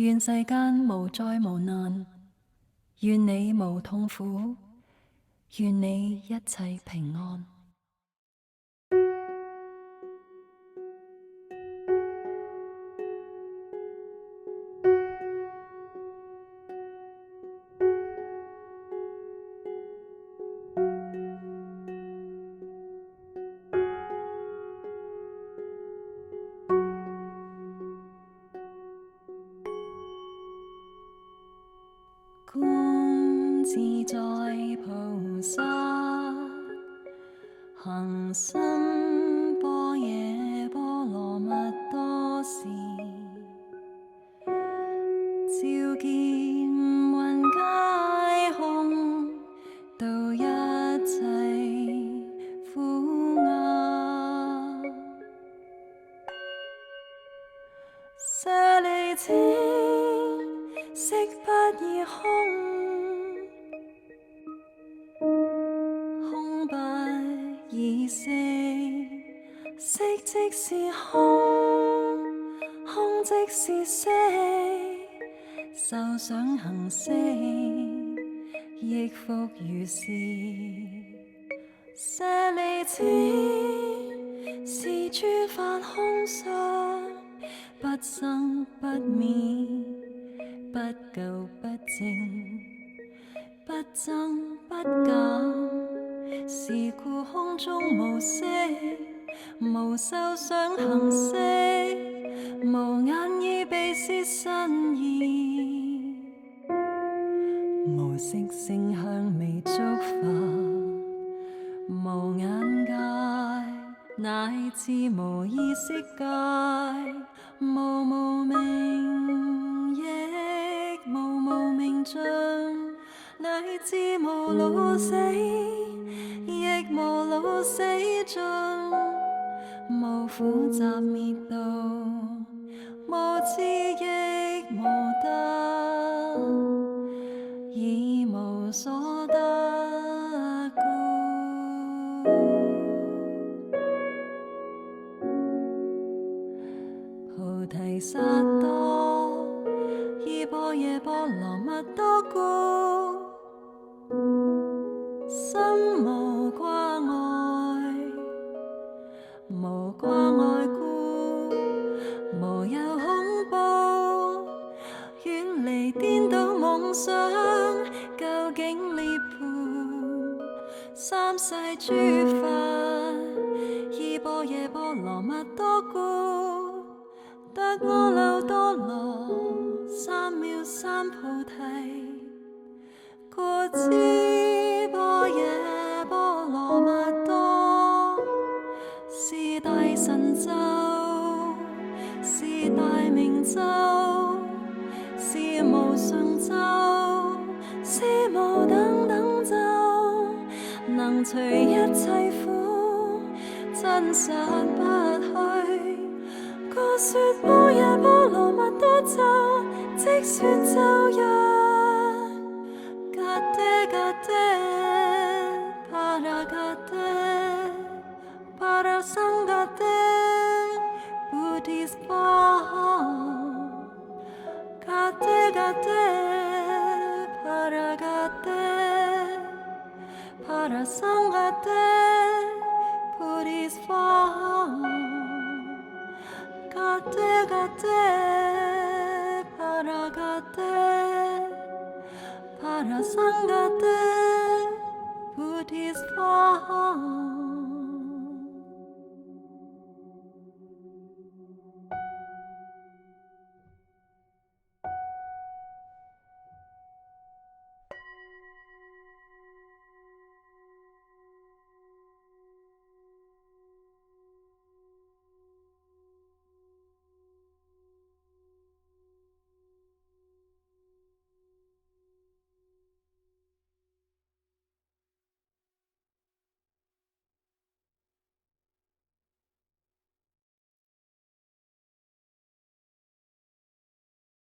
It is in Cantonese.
願世間無災無難，願你無痛苦，願你一切平安。觀自在菩薩，行深般若波羅蜜多時，照見雲皆空，度一切苦厄。舍利子，色不異空，空不異色，色即是空，空即是色，受想行識，亦復如是。舍利子，是諸法空相，不生不滅，不垢不淨，不增不減，是故空中無色，無受想行識，無眼耳鼻舌身意，無色聲香味觸法，無眼界，乃至無意識界，無無明亦無無明盡，乃至無老死亦無老死盡，無苦集滅道，無智亦無得，以無所得故。菩提薩埵依般若波羅蜜多故，心無掛礙，無掛礙故，無有恐怖，遠離顛倒夢想，究竟涅槃。三世諸法依般若波羅蜜多故，得阿耨多羅三藐三菩提。故知般若波羅蜜多是大神咒，是大明咒，是無上咒，是無等等咒，能除一切苦，真實不虛。故說般若波羅蜜多咒，即說咒曰。Para Sangate Buddhist Farm